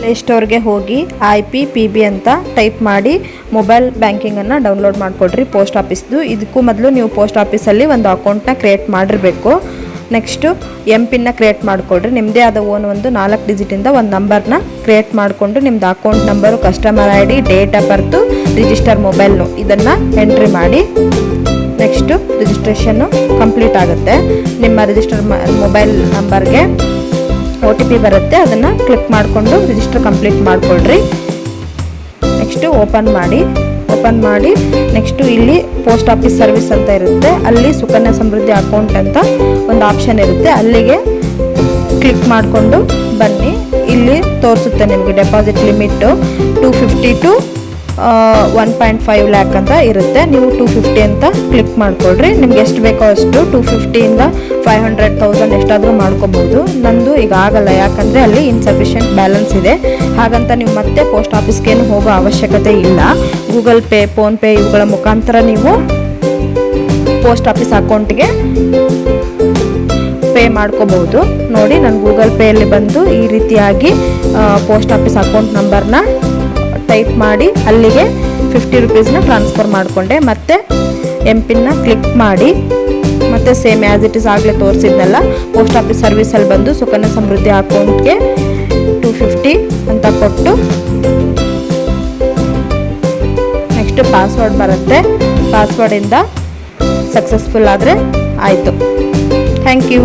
ಪ್ಲೇಸ್ಟೋರ್ಗೆ ಹೋಗಿ IPPB ಅಂತ type ಮಾಡಿ ಮೊಬೈಲ್ ಬ್ಯಾಂಕಿಂಗನ್ನು ಡೌನ್ಲೋಡ್ ಮಾಡಿಕೊಡ್ರಿ ಪೋಸ್ಟ್ ಆಫೀಸ್ದು. ಇದಕ್ಕೂ ಮೊದಲು ನೀವು ಪೋಸ್ಟ್ ಆಫೀಸಲ್ಲಿ ಒಂದು ಅಕೌಂಟ್ನ ಕ್ರಿಯೇಟ್ ಮಾಡಿರಬೇಕು. ನೆಕ್ಸ್ಟು MPIN ಕ್ರಿಯೇಟ್ ಮಾಡಿಕೊಡ್ರಿ. ನಿಮ್ಮದೇ ಆದ ಒಂದು 4 ಡಿಜಿಟಿಂದ ಒಂದು ನಂಬರ್ನ ಕ್ರಿಯೇಟ್ ಮಾಡಿಕೊಂಡು ನಿಮ್ಮದು account number, customer ID, date of birth, register ಮೊಬೈಲ್ನು ಇದನ್ನು ಎಂಟ್ರಿ ಮಾಡಿ. ನೆಕ್ಸ್ಟು ರಿಜಿಸ್ಟ್ರೇಷನ್ನು ಕಂಪ್ಲೀಟ್ ಆಗುತ್ತೆ. ನಿಮ್ಮ ರಿಜಿಸ್ಟರ್ ಮೊಬೈಲ್ ನಂಬರ್ಗೆ OTP ಬರುತ್ತೆ, ಅದನ್ನು ಕ್ಲಿಕ್ ಮಾಡಿಕೊಂಡು ರಿಜಿಸ್ಟರ್ ಕಂಪ್ಲೀಟ್ ಮಾಡಿಕೊಡ್ರಿ. ನೆಕ್ಸ್ಟು ಓಪನ್ ಮಾಡಿ ನೆಕ್ಸ್ಟು ಇಲ್ಲಿ ಪೋಸ್ಟ್ ಆಫೀಸ್ ಸರ್ವಿಸ್ ಅಂತ ಇರುತ್ತೆ, ಅಲ್ಲಿ ಸುಕನ್ಯಾ ಸಮೃದ್ಧಿ ಅಕೌಂಟ್ ಅಂತ ಒಂದು ಆಪ್ಷನ್ ಇರುತ್ತೆ, ಅಲ್ಲಿಗೆ ಕ್ಲಿಕ್ ಮಾಡಿಕೊಂಡು ಬನ್ನಿ. ಇಲ್ಲಿ ತೋರಿಸುತ್ತೆ ನಿಮಗೆ ಡೆಪಾಸಿಟ್ ಲಿಮಿಟ್ಟು 250 to 1.5 lakh ಅಂತ ಇರುತ್ತೆ. ನೀವು 250 ಅಂತ ಕ್ಲಿಕ್ ಮಾಡಿಕೊಡ್ರಿ. ನಿಮ್ಗೆ ಎಷ್ಟು ಬೇಕೋ ಅಷ್ಟು 250ಇಂದ 500,000 ಎಷ್ಟಾದರೂ ಮಾಡ್ಕೋಬಹುದು. ನಂದು ಈಗ ಆಗಲ್ಲ, ಯಾಕಂದರೆ ಅಲ್ಲಿ ಇನ್ಸಫಿಷಿಯೆಂಟ್ ಬ್ಯಾಲೆನ್ಸ್ ಇದೆ. ಹಾಗಂತ ನೀವು ಮತ್ತೆ ಪೋಸ್ಟ್ ಆಫೀಸ್ಗೇನು ಹೋಗೋ ಅವಶ್ಯಕತೆ ಇಲ್ಲ. ಗೂಗಲ್ ಪೇ, ಫೋನ್ಪೇ ಇವುಗಳ ಮುಖಾಂತರ ನೀವು ಪೋಸ್ಟ್ ಆಫೀಸ್ ಅಕೌಂಟ್ಗೆ ಪೇ ಮಾಡ್ಕೋಬಹುದು. ನೋಡಿ, ನಾನು ಗೂಗಲ್ ಪೇಯಲ್ಲಿ ಬಂದು ಈ ರೀತಿಯಾಗಿ ಪೋಸ್ಟ್ ಆಫೀಸ್ ಅಕೌಂಟ್ ನಂಬರ್ನ ಟೈಪ್ ಮಾಡಿ ಅಲ್ಲಿಗೆ 50 ರೂಪೀಸ್ನ ಟ್ರಾನ್ಸ್ಫರ್ ಮಾಡಿಕೊಂಡೆ. ಮತ್ತು MPIN ಕ್ಲಿಕ್ ಮಾಡಿ ಮತ್ತು ಸೇಮ್ ಆ್ಯಸ್ ಇಟ್ ಇಸ್ ಆಗಲೇ ತೋರಿಸಿದ್ನಲ್ಲ, ಪೋಸ್ಟ್ ಆಫೀಸ್ ಸರ್ವಿಸಲ್ಲಿ ಬಂದು ಸುಕನ್ಯಾ ಸಮೃದ್ಧಿ ಅಕೌಂಟ್ಗೆ 250 ಅಂತ ಕೊಟ್ಟು ನೆಕ್ಸ್ಟ್ ಪಾಸ್ವರ್ಡ್ ಬರುತ್ತೆ. ಪಾಸ್ವರ್ಡಿಂದ ಸಕ್ಸಸ್ಫುಲ್ ಆದರೆ ಆಯಿತು. Thank you.